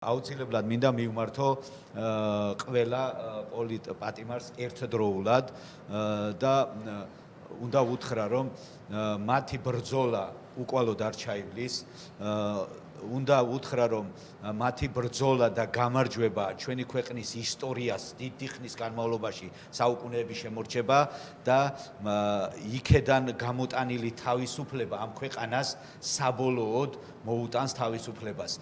აუცილებლად მინდა მივმართო ყველა პატიმარს ერთდროულად და უნდა უთხრა რომ მათი ბრძოლა უკვალოდ არ ჩაივლის უნდა უთხრა რომ მათი ბრძოლა და გამარჯვება ჩვენი ქვეყნის ისტორიას დიდი ხნის განმავლობაში საუკუნეების შემორჩება და იქედან გამოტანილი თავისუფლება ამ ქვეყანას საბოლოოდ მოუტანს თავისუფლებას.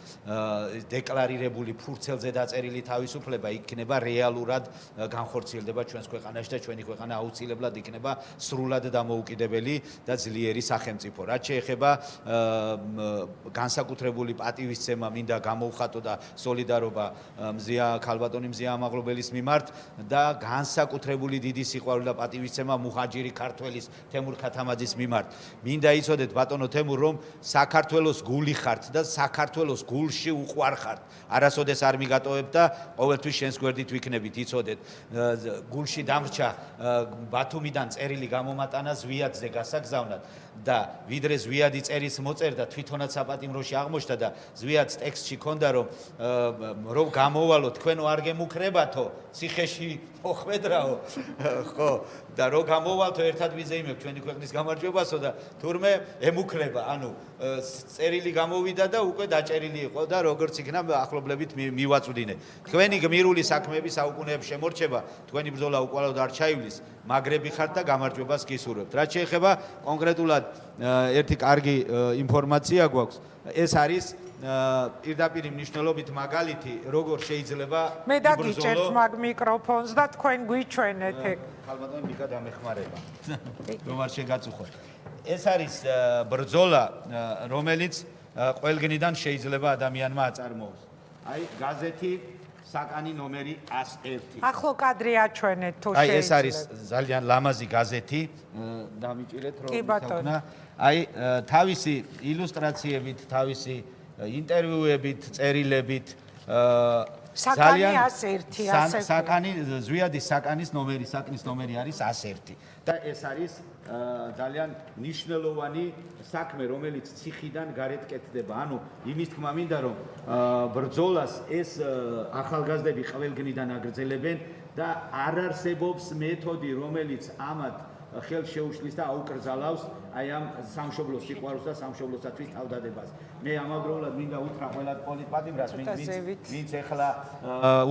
დეკლარირებული ფურცელზე დაწერილი თავისუფლება იქნება რეალურად განხორციელდება ჩვენს ქვეყანაში და ჩვენი ქვეყანა აუცილებლად იქნება სრულად დამოუკიდებელი და ძლიერი სახელმწიფო. რაც შეეხება განსაკუთრებული პატივისცემა მინდა გამოვხატო და სოლიდარობა ქალბატონი მზია ამაღლობელის მიმართ და განსაკუთრებული დიდი სიყვარული და პატივისცემა მუჰაჯირი ქართველის თემურ ქათამაძის მიმართ. მინდა იცოდეთ ბატონო თემურ რომ საქართველოს გული ხართ და საქართველოს გულში უყვარ ხართ. არასოდეს არ მიგატოვებ და ყოველთვის შენს გვერდით ვიქნებით იცოდეთ. გულში დამრჩა ბათუმიდან წერილი გამომატანა ზვიადზე გასაგზავნად და ვიდრე ზვიადი წერის მოწერდა თვითონაც საპატიმროში აღმოჩნდა და ზვიადს ტექსტში ქონდა რომ გამოვალო თქვენო არ გემუქრებათო ციხეში მოხვედრაო ხო და რომ გამოვალთო ერთად ვიზეიმებ ჩვენი ქვეყნის გამარჯვებასო და თურმე ემუქრება ანუ წერილი გამოვიდა და უკვე დაჭერილი იყო და როგორც იქნა ახლობლებით მივაწვდინე თქვენი გმირული საქმეები საუკუნეებს შემორჩება თქვენი ბრძოლა უკვალოდ არ ჩაივლის მაგრები ხართ და გამარჯვებას გისურვებთ რაც შეეხება კონკრეტულად ერთი კარგი ინფორმაცია გვაქვს ეს არის პირდაპირ მნიშვნელობით მაგალითი როგორ შეიძლება მე დაგიჭერთ მაგ მიკროფონს და თქვენ გვიჩვენეთ ეგ ხალბატონი მიკა დამეხმარება რომ არ შეგაწუხოთ ეს არის ბრძოლა რომელიც ყველგნიდან შეიძლება ადამიანმა აწარმოოს აი გაზეთი საკანი ნომერი 101 ახლო კადრი აჩვენეთ თუ შეიძლება აი ეს არის ძალიან ლამაზი გაზეთი დამიჭირეთ რომ ვითაქვნა აი თავისი ილუსტრაციებით თავისი ინტერვიუებით წერილებით საკანი 101 ასე საკანი ზვიადის საკანის ნომერი საკნის ნომერი არის 101 და ეს არის ძალიან მნიშვნელოვანი საქმე რომელიც ციხიდან გარეთ კეთდება ანუ იმის თქმა მინდა რომ ბრძოლას ეს ახალგაზრდები ყველგნიდან აგრძელებენ და არ არსებობს მეთოდი რომელიც ამათ ხელს შეუშლის და აუკრძალავს აი ამ სამშობლოს სიყვარულს და სამშობლოსათვის თავდადებას. მე ამავდროულად მინდა უთხრა ყველა პოლიტპატიმრას ვინც ეხლა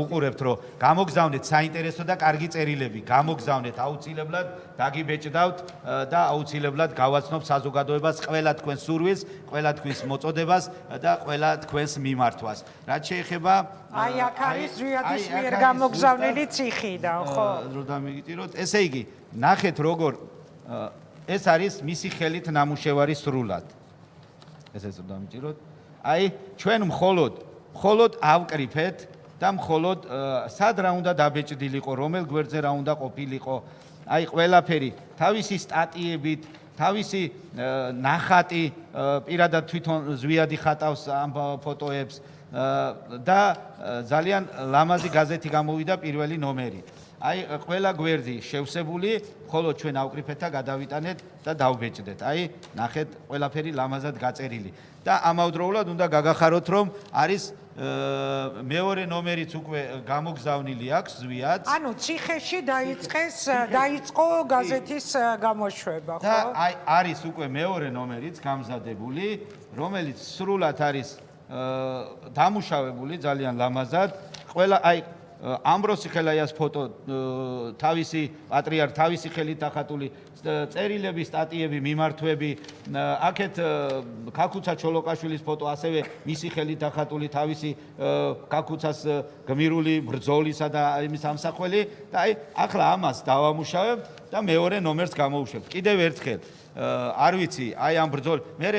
უყურებთ რომ გამოგზავნეთ საინტერესო და კარგი წერილები, გამოგზავნეთ აუცილებლად დაგიბეჭდავთ და აუცილებლად გავაცნობ საზოგადოებას ყველა თქვენს სურვილს, ყველა თქვენს მოწოდებას და ყველა თქვენს მიმართვას. რაც შეეხება აი აქ არის ზვიადის მიერ გამოგზავნილი ციხიდან, ხო? რომ დამიგიტიროთ, ესე იგი ნახეთ როგორ ეს არის მისი ხელით ნამუშევარი სრულად. ესეც რომ დამიჭიროთ. აი ჩვენ მხოლოდ ავკრიფეთ და მხოლოდ სად რა უნდა დაბეჭდილიყო, რომელ გვერდზე რა უნდა ყოფილიყო. აი ყველაფერი თავისი სტატიებით, თავისი ნახატი პირადად თვითონ ზვიადი ხატავს ამ ფოტოებს და ძალიან ლამაზი გაზეთი გამოვიდა პირველი ნომერი. აი ყველა გვერდი შევსებული, ხოლო ჩვენ ავკრიფეთ და გადავიტანეთ და დავბეჭდეთ. აი ნახეთ ყველაფერი ლამაზად გაწერილი. და ამავდროულად უნდა გაგახაროთ რომ არის მეორე ნომერიც უკვე გამოგზავნილი აქვს ზვიადს. ანუ ციხეში დაიწყო გაზეთის გამოშვება, ხო? და აი არის უკვე მეორე ნომერიც გამზადებული, რომელიც სრულად არის დამუშავებული ძალიან ლამაზად. ყველა აი ამბროსი ხელაიას ფოტო თავისი პატრიარქ თავისი ხელით დახატული წერილები, სტატიები, მიმართვები, აქეთ ქაქუცა ჩოლოყაშვილის ფოტო, ასევე მისი ხელით დახატული თავისი ქაქუცას გმირული ბრძოლისა და იმის ამსახველი და აი ახლა ამას დავამუშავებ და მეორე ნომერს გამოვუშვებ. კიდევ ერთხელ არ ვიცი, აი ამ ბრძოლ მე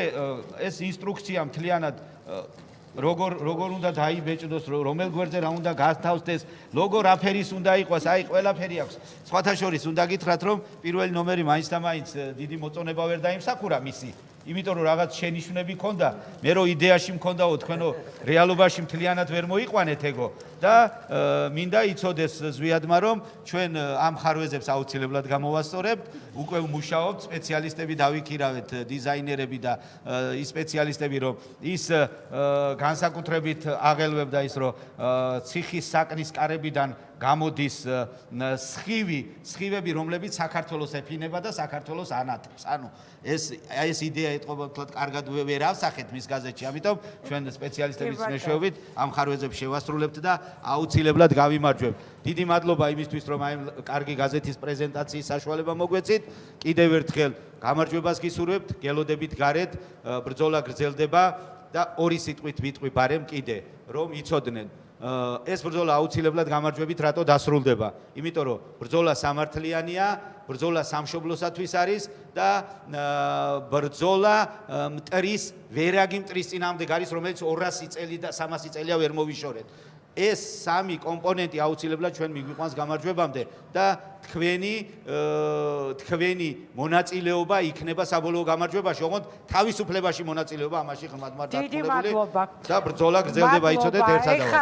ეს ინსტრუქცია მთლიანად როგორ უნდა დაიბეჭდოს, რომელ გვერდზე რა უნდა გათავსდეს, როგორ აფერის უნდა იყოს, აი ყველაფერი აქვს. სხვათა შორის უნდა გითხრათ, რომ პირველი ნომერი მაინც და მაინც დიდი მოწონება ვერ დაიმსახურა მისი იმიტომ რომ რაღაც შენიშვნები ქონდა, მე რო იდეაში მქონდაო თქვენო რეალობაში მთლიანად ვერ მოიყვანეთ ეგო და მინდა იცოდეს ზვიადმა რომ ჩვენ ამ ხარვეზებს აუცილებლად გამოვასწორებთ, უკვე მუშაობთ, სპეციალისტები დავიქირავეთ, დიზაინერები და ის სპეციალისტები რომ ის განსაკუთრებით აღელვებდა ის რომ ციხის საკნის კარებიდან გამოდის სხივები, რომლებიც საქართველოს ეფინება და საქართველოს ანათებს. ანუ ეს იდეა ეთყობა თქო კარგად ვერ ავსახეთ მის გაზეთში, ამიტომ ჩვენ სპეციალისტების მეშვეობით ამ ხარვეზებს შევასრულებთ და აუცილებლად გავიმარჯვებთ. დიდი მადლობა იმისთვის, რომ აი კარგი გაზეთის პრეზენტაციის საშუალება მოგვეცით. კიდევ ერთხელ გამარჯვებას გისურვებთ, გელოდებით გარეთ, ბრძოლა გრძელდება და ორი სიტყვით ვიტყვი ბარემ კიდე, რომ იცოდნენ ეს ბრძოლა აუცილებლად გამარჯვებით რატო დასრულდება? იმიტომ რომ ბრძოლა სამართლიანია, ბრძოლა სამშობლოსათვის არის და ბრძოლა მტრის, ვერაგი მტრის წინააღმდეგ არის, რომელიც 200 წელი და 300 წელია ვერ მოვიშორეთ. ეს სამი კომპონენტი აუცილებლად ჩვენ მიგვიყვანს გამარჯვებამდე და თქვენი მონაწილეობა იქნება საბოლოო გამარჯვებაში, ოღონდ თავისუფლებაში მონაწილეობა ამაში ხმად დიდი მადლობა. და ბრძოლა გრძელდება იცოდეთ ერთადავად.